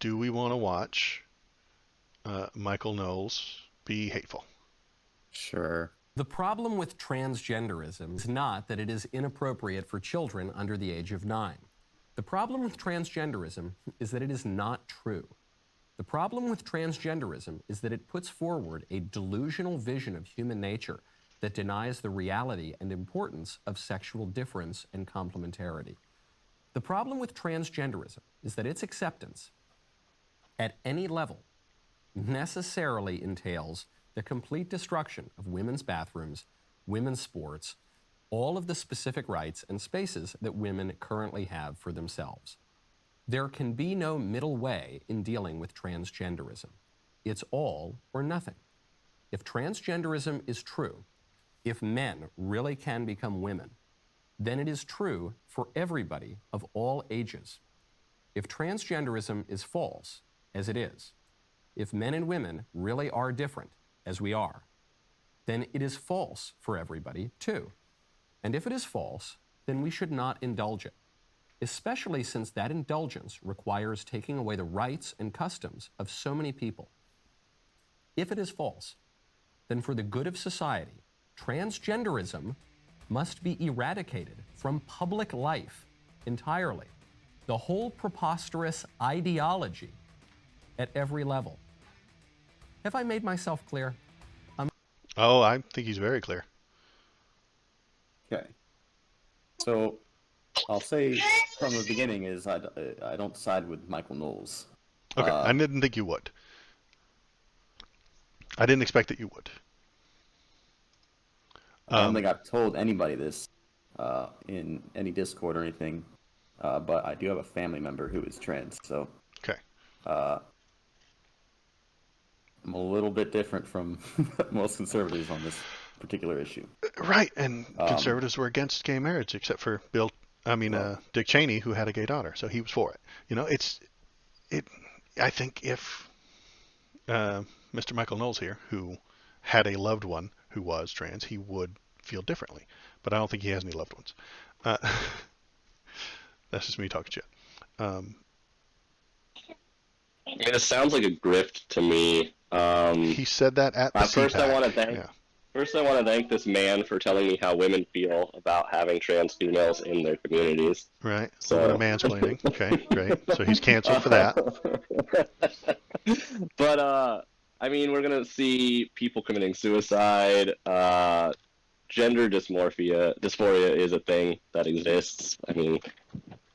do we want to watch Michael Knowles be hateful? Sure. The problem with transgenderism is not that it is inappropriate for children under the age of 9. The problem with transgenderism is that it is not true. The problem with transgenderism is that it puts forward a delusional vision of human nature that denies the reality and importance of sexual difference and complementarity. The problem with transgenderism is that its acceptance at any level necessarily entails the complete destruction of women's bathrooms, women's sports, all of the specific rights and spaces that women currently have for themselves. There can be no middle way in dealing with transgenderism. It's all or nothing. If transgenderism is true, if men really can become women, then it is true for everybody of all ages. If transgenderism is false, as it is, if men and women really are different, as we are, then it is false for everybody too. And if it is false, then we should not indulge it, especially since that indulgence requires taking away the rights and customs of so many people. If it is false, then for the good of society, transgenderism must be eradicated from public life entirely. The whole preposterous ideology at every level. Have I made myself clear? Oh, I think he's very clear. Okay. So I'll say from the beginning is I don't side with Michael Knowles. Okay, I didn't think you would. I didn't expect that you would. I don't think I've told anybody this in any Discord or anything, but I do have a family member who is trans, so Okay. I'm a little bit different from most conservatives on this particular issue. Right, and conservatives were against gay marriage, except for Dick Cheney, who had a gay daughter, so he was for it. You know, I think if Mr. Michael Knowles here, who had a loved one who was trans, he would feel differently. But I don't think he has any loved ones. That's just me talking shit. It sounds like a grift to me. He said that at the first, CPAC. I want to thank this man for telling me how women feel about having trans females in their communities. Right. So A little bit of mansplaining. Okay, great. So he's canceled for that. But I mean, we're gonna see people committing suicide. Gender dysphoria is a thing that exists. I mean,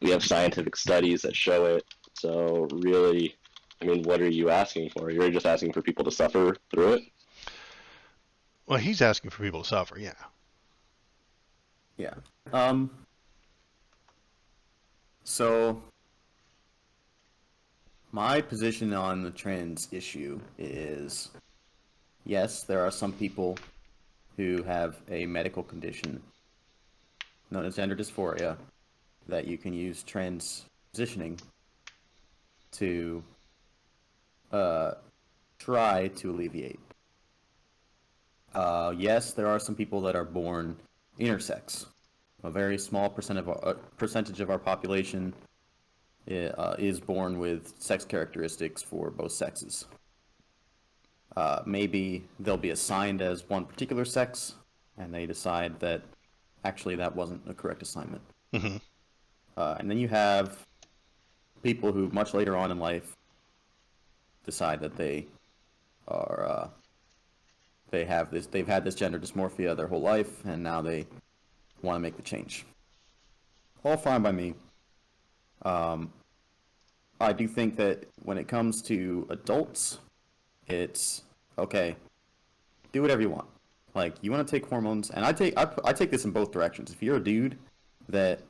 we have scientific studies that show it. So really, I mean, what are you asking for? You're just asking for people to suffer through it? Well, he's asking for people to suffer, yeah. Yeah. So my position on the trans issue is, yes, there are some people who have a medical condition known as gender dysphoria that you can use transitioning to try to alleviate. Yes, there are some people that are born intersex. A very small percentage of our population is born with sex characteristics for both sexes. Maybe they'll be assigned as one particular sex, and they decide that actually that wasn't a correct assignment. Mm-hmm. And then you have people who much later on in life decide that they've had this gender dysmorphia their whole life, and now they want to make the change. All fine by me. I do think that when it comes to adults, it's okay. Do whatever you want. Like, you want to take hormones, and I take this in both directions. If you're a dude that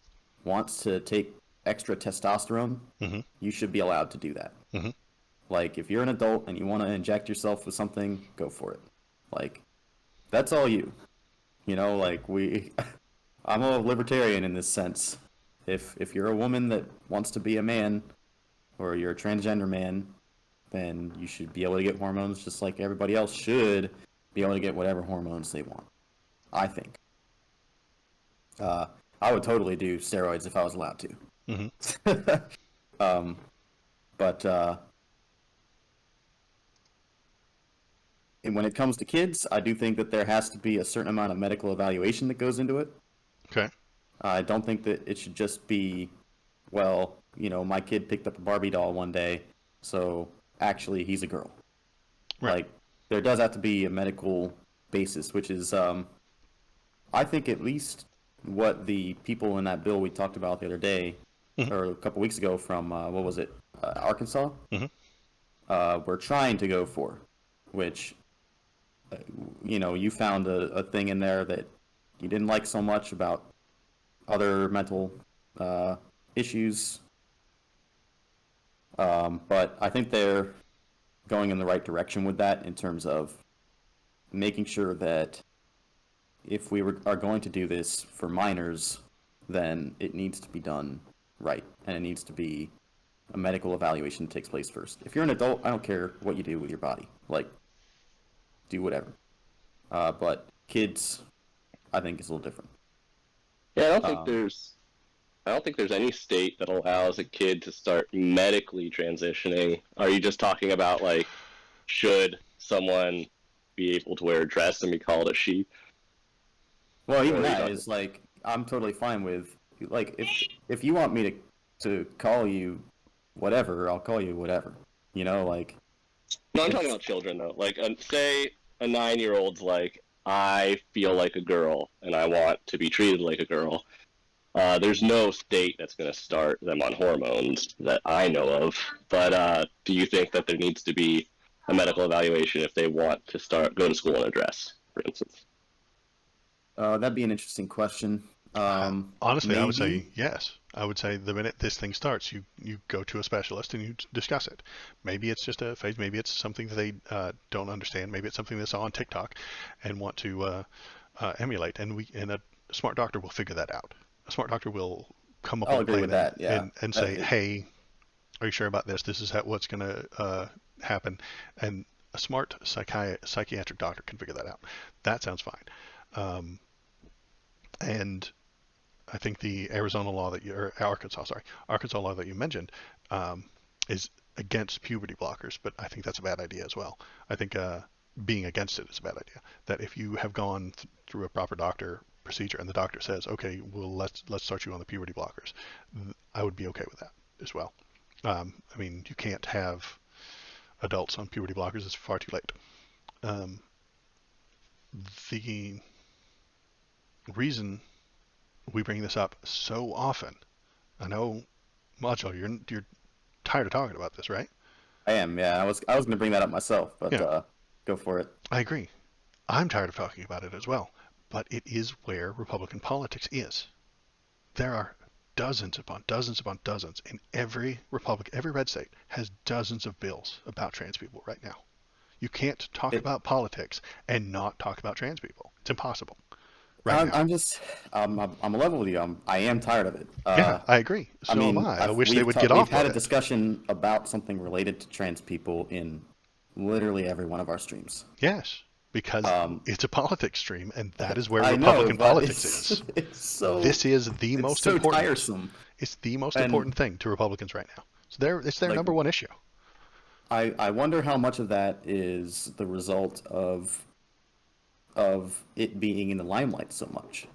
wants to take extra testosterone, Mm-hmm. you should be allowed to do that. Mm-hmm. Like, if you're an adult and you want to inject yourself with something, go for it. Like, that's all you. You know, like, I'm a libertarian in this sense. If you're a woman that wants to be a man, or you're a transgender man, then you should be able to get hormones just like everybody else should be able to get whatever hormones they want, I think. I would totally do steroids if I was allowed to. Mm-hmm. But when it comes to kids, I do think that there has to be a certain amount of medical evaluation that goes into it. Okay. I don't think that it should just be, well, my kid picked up a Barbie doll one day, so actually he's a girl. Right. Like, there does have to be a medical basis, which is, I think at least what the people in that bill we talked about the other day, or a couple weeks ago from, what was it, Arkansas? Were trying to go for, which, you found a thing in there that you didn't like so much about other mental issues. But I think they're going in the right direction with that in terms of making sure that if we are going to do this for minors, then it needs to be done right, and it needs to be a medical evaluation that takes place first. If you're an adult, I don't care what you do with your body. Like, do whatever. But kids, I think, is a little different. Yeah, I don't think there's any state that allows a kid to start medically transitioning. Are you just talking about, like, should someone be able to wear a dress and be called a she? Well, even Or are you that talking- is like, I'm totally fine with, like, if you want me to call you whatever, I'll call you whatever. Like. No, I'm talking about children, though. Like, say a 9-year-old's like, I feel like a girl and I want to be treated like a girl. There's no state that's going to start them on hormones that I know of. But do you think that there needs to be a medical evaluation if they want to go to school in a dress, for instance? That'd be an interesting question. Honestly, I would say maybe. yes. I would say the minute this thing starts, you go to a specialist and you discuss it. Maybe it's just a phase. Maybe it's something that they don't understand. Maybe it's something that's on TikTok and want to emulate. And a smart doctor will figure that out. A smart doctor will come up I'll with a agree plan with that. Yeah. and say, hey, are you sure about this? This is what's going to happen. And a smart psychiatric doctor can figure that out. That sounds fine. And I think the Arizona law or Arkansas law that you mentioned is against puberty blockers, but I think that's a bad idea as well. I think being against it is a bad idea. That if you have gone through a proper doctor procedure and the doctor says, okay, well let's start you on the puberty blockers, I would be okay with that as well. I mean, you can't have adults on puberty blockers; it's far too late. The reason we bring this up so often, I know, Macho, you're tired of talking about this, right? I am. Yeah. I was going to bring that up myself, but Yeah. Go for it. I agree. I'm tired of talking about it as well, but it is where Republican politics is. There are dozens upon dozens upon dozens in every red state has dozens of bills about trans people right now. You can't talk about politics and not talk about trans people. It's impossible. Right now. I'm a level with you. I am tired of it. Yeah, I agree. So am I. I wish they would get off We've had of a it. discussion about something related to trans people in literally every one of our streams. Yes, because it's a politics stream, and that is where I Republican know, but politics is. It's so. This is the it's most so important. tiresome. It's the most important thing to Republicans right now. So it's their Like, number one issue. I wonder how much of that is the result of it being in the limelight so much.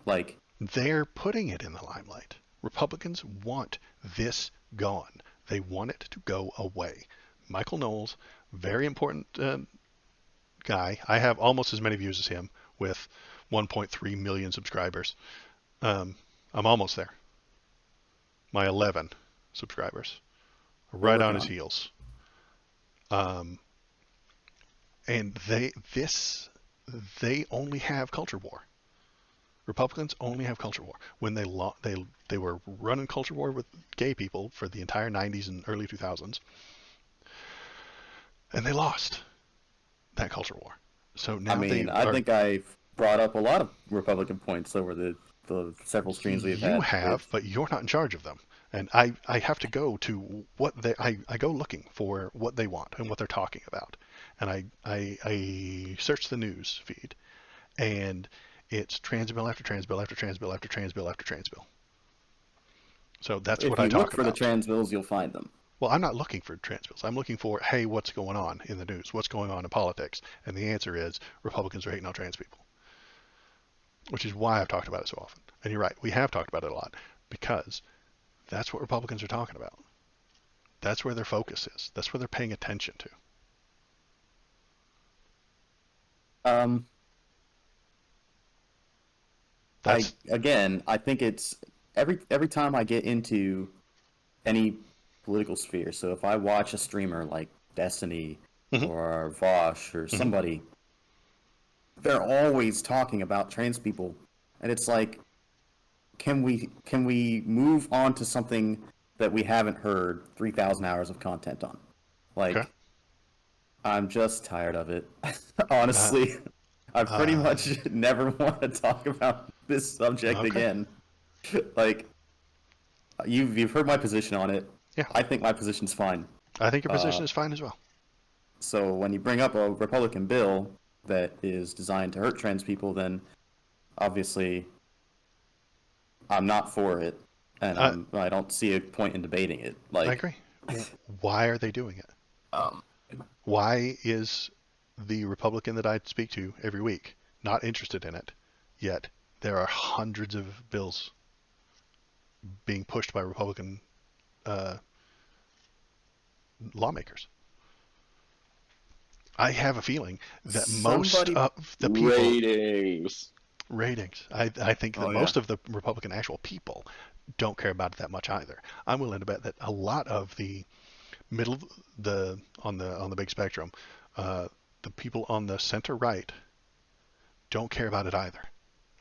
Like, They're putting it in the limelight. Republicans want this gone. They want it to go away. Michael Knowles, very important guy. I have almost as many views as him with 1.3 million subscribers. I'm almost there. My 11 subscribers. Right on his heels. And they only have culture war. Republicans only have culture war. When they were running culture war with gay people for the entire 90s and early 2000s, and they lost that culture war. So now I think I've brought up a lot of Republican points over the several streams we've had. You have, but you're not in charge of them. And I have to go to I go looking for what they want and what they're talking about. And I search the news feed, and it's trans bill after trans bill after trans bill after trans bill after trans bill. So that's what I talk about. If you look for the trans bills, you'll find them. Well, I'm not looking for trans bills. I'm looking for, hey, what's going on in the news? What's going on in politics? And the answer is Republicans are hating on trans people, which is why I've talked about it so often. And you're right, we have talked about it a lot because that's what Republicans are talking about. That's where their focus is. That's where they're paying attention to. Um, That's I think it's every time I get into any political sphere. So if I watch a streamer like Destiny Mhm, or Vosh or mhm. somebody, they're always talking about trans people, and it's like, can we move on to something that we haven't heard 3,000 hours of content on? Okay. Like, I'm just tired of it. Uh, Honestly, I pretty uh, much never want to talk about this subject okay. again. Like, you've heard my position on it. Yeah. I think my position's fine. I think your Uh, position is fine as well. so when you bring up a Republican bill that is designed to hurt trans people, then obviously I'm not for it, and I, I don't see a point in debating it. I Like, agree. Why are they doing it? um, Why is the Republican that I speak to every week not interested in it? Yet there are hundreds of bills being pushed by Republican uh, lawmakers. I have a feeling that most somebody. of the people Ratings. ratings. I think that Oh yeah. most of the Republican actual people don't care about it that much either. I'm willing to bet that a lot of the middle, on the big spectrum, uh, the people on the center right don't care about it either.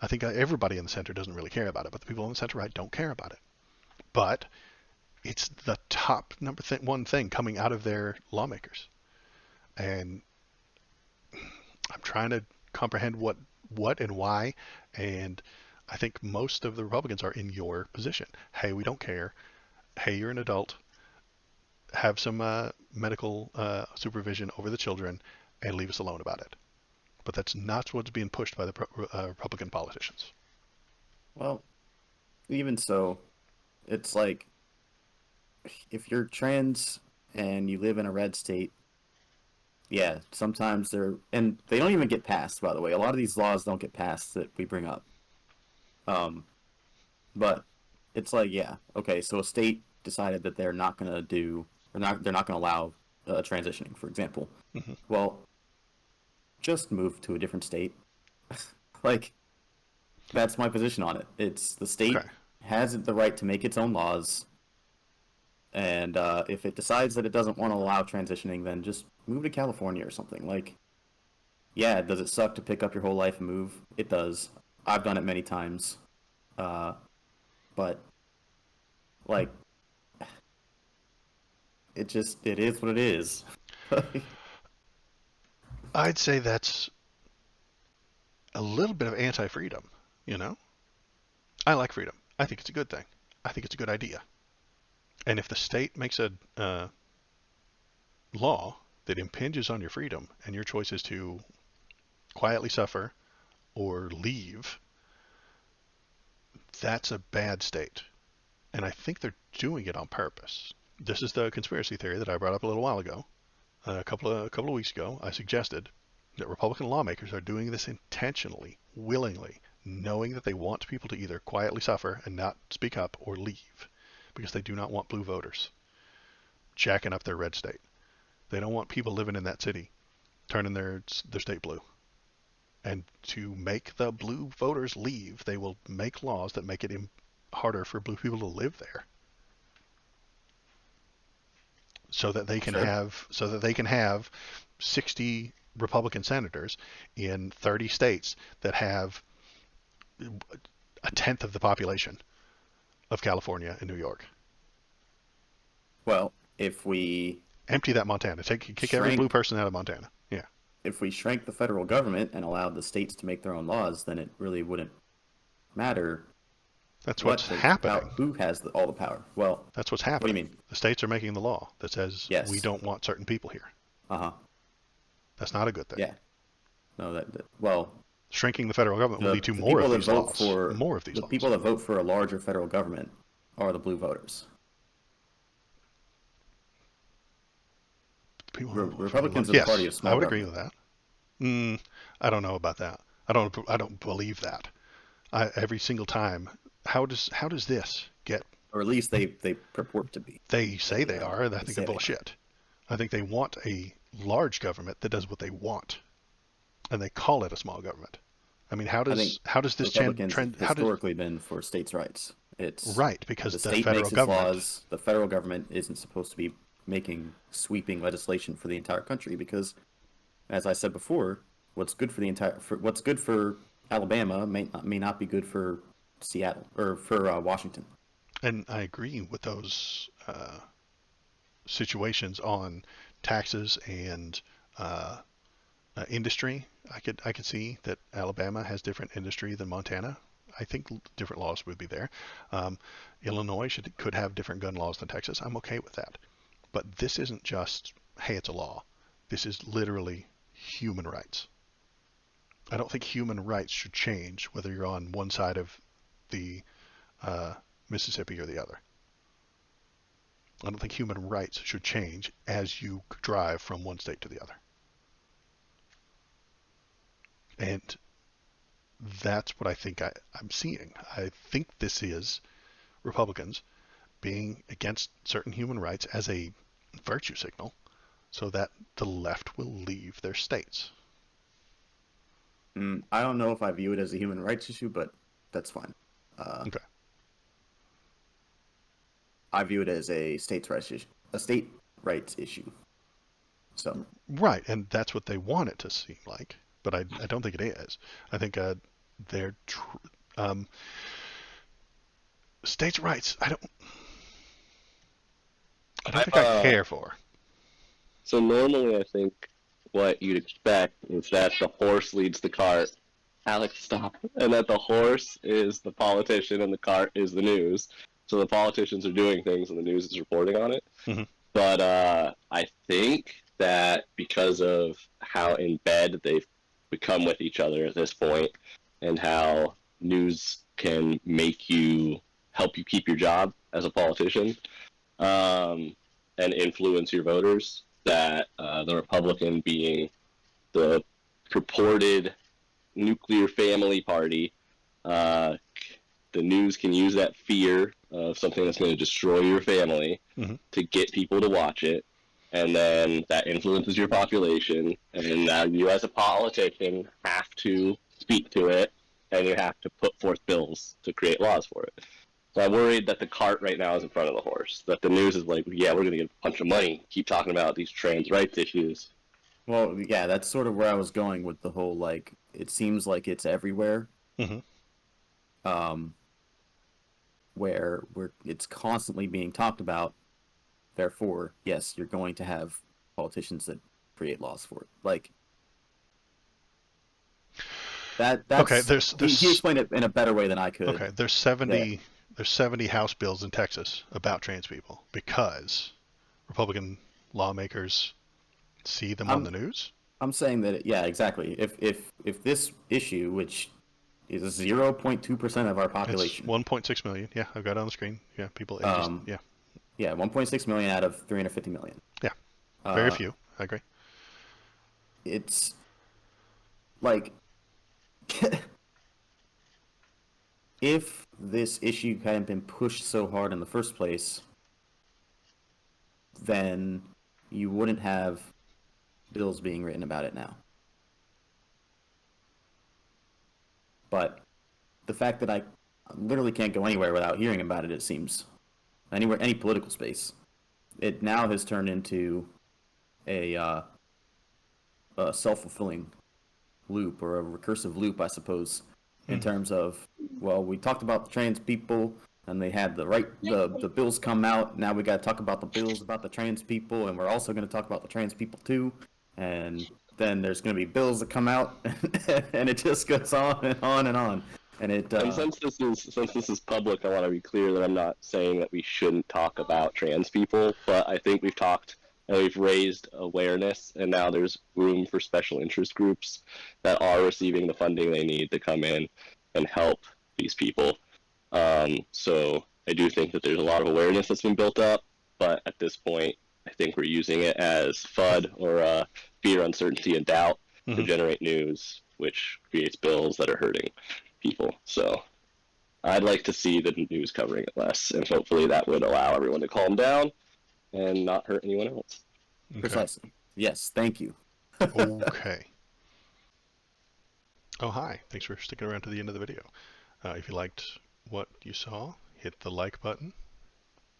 I think everybody in the center doesn't really care about it, but the people on the center right don't care about it. But it's the top one thing coming out of their lawmakers, and I'm trying to comprehend what and why, and I think most of the Republicans are in your position. Hey, we don't care. Hey, you're an adult. Have some medical supervision over the children, and leave us alone about it. But that's not what's being pushed by the Republican politicians. Well, even so, it's like, if you're trans and you live in a red state, yeah, sometimes and they don't even get passed, by the way. A lot of these laws don't get passed that we bring up. Um, but it's like, yeah, okay, so a state decided that they're not going to do, or not, they're not going to allow transitioning, for example. Hmm. Well, just move to a different state. Like, that's my position on it. It's the state Okay. has the right to make its own laws, and if it decides that it doesn't want to allow transitioning, then just move to California or something. Like, yeah, does it suck to pick up your whole life and move? It does. I've done it many times. Uh, but like, it is what it is. I'd say that's a little bit of anti-freedom. You know, I like freedom. I think it's a good thing. I think it's a good idea. And if the state makes a law that impinges on your freedom, and your choice is to quietly suffer or leave, that's a bad state. And I think they're doing it on purpose. This is the conspiracy theory that I brought up a little while ago. A couple of weeks ago, I suggested that Republican lawmakers are doing this intentionally, willingly, knowing that they want people to either quietly suffer and not speak up or leave because they do not want blue voters jacking up their red state. They don't want people living in that city turning their state blue. And to make the blue voters leave, they will make laws that make it harder for blue people to live there, Sure. so that they can have 60 Republican senators in 30 states that have a tenth of the population of California and New York. Well, if we Empty that Montana. Kick every blue shrank person out of Montana. Yeah, if we shrank the federal government and allowed the states to make their own laws, then it really wouldn't matter that's what what's takes the power, happening. who has all the power. Well, That's what's what do you happening. mean? The states are making the law that says we Yes. don't want certain people here. Uh-huh. That's not a good thing. Yeah. No, well, Shrinking the federal government will lead to the more people of that these vote laws. for More of these the laws. people that vote for a larger federal government are the blue voters. people fucking love. Republicans are the party of Yes, I small would agree government. with that. I don't know about that. I don't believe that. Every single time, how does this get? Or at least they purport to be. They say they are, and I They think they're say they are. bullshit. I think they want a large government that does what they want, and they call it a small government. I mean, I think how does this Republicans have trend? How does historically been for states' rights. It's right? Because the the state federal makes its government. laws. The federal government isn't supposed to be making sweeping legislation for the entire country because, as I said before, what's good for Alabama may not be good for Seattle or for Washington. And I agree with those situations on taxes and uh, industry. I could see that Alabama has different industry than Montana. I think different laws would be there. Um, Illinois could have different gun laws than Texas. I'm okay with that. But this isn't just, hey, it's a law. This is literally human rights. I don't think human rights should change whether you're on one side of the uh, Mississippi or the other. I don't think human rights should change as you drive from one state to the other. And that's what I think I'm seeing. I think this is Republicans being against certain human rights as a virtue signal so that the left will leave their states. I don't know if I view it as a human rights issue, but that's fine. Okay. I view it as a states' rights issue. A state rights issue. So Right, and that's what they want it to seem like, but I don't think it is. I think they're states' rights. I don't think I care for. So normally, I think what you'd expect is that the horse leads the cart. Alex, stop. And that the horse is the politician and the cart is the news. So the politicians are doing things and the news is reporting on it. Mm-hmm. But I think that because of how in bed they've become with each other at this point, and how news can help you keep your job as a politician, and influence your voters, that the Republican being the purported nuclear family party, the news can use that fear of something that's going to destroy your family to get people to watch it, and then that influences your population, and then now you as a politician have to speak to it, and you have to put forth bills to create laws for it. So I'm worried that the cart right now is in front of the horse, that the news is like, yeah, we're going to get a bunch of money, keep talking about these trans rights issues. well, yeah, that's sort of where I was going with the whole, like, it seems like it's everywhere. Mm-hmm. Where it's constantly being talked about. Therefore, yes, you're going to have politicians that create laws for it. Like that's Okay, he explained it in a better way than I could. Okay, there's 70 House bills in Texas about trans people because Republican lawmakers see them on the news. I'm saying that yeah, exactly. If this issue, which is 0.2% of our It's population, 1.6 million. Yeah, I've got it on the screen. Yeah, people ages. yeah, 1.6 million out of 350 million. Yeah, very few. I agree. It's like if this issue hadn't been pushed so hard in the first place, then you wouldn't have bills being written about it now. But the fact that I literally can't go anywhere without hearing about it, it seems, anywhere, any political space, it now has turned into a self-fulfilling loop, or a recursive loop, I suppose, in terms of, well, we talked about the trans people and they had the bills come out. Now we got to talk about the bills about the trans people, and we're also going to talk about the trans people too. And then there's going to be bills that come out, and it just goes on and on and on. And it. And since this is public, I want to be clear that I'm not saying that we shouldn't talk about trans people, but I think we've talked and we've raised awareness, and now there's room for special interest groups that are receiving the funding they need to come in and help these people. So I do think that there's a lot of awareness that's been built up, but at this point, I think we're using it as FUD, or fear, uncertainty, and doubt, to generate news, which creates bills that are hurting people. So I'd like to see the news covering it less, and hopefully that would allow everyone to calm down and not hurt anyone else. Okay. Precisely. Yes, thank you. Okay. Oh, hi. Thanks for sticking around to the end of the video. If you liked what you saw, hit the like button,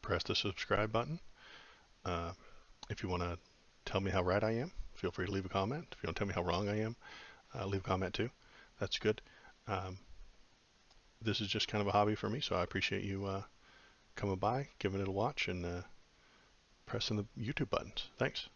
press the subscribe button. If you want to tell me how right I am, feel free to leave a comment. If you want to tell me how wrong I am, leave a comment too. That's good. This is just kind of a hobby for me, so I appreciate you coming by, giving it a watch, and pressing the YouTube buttons. Thanks.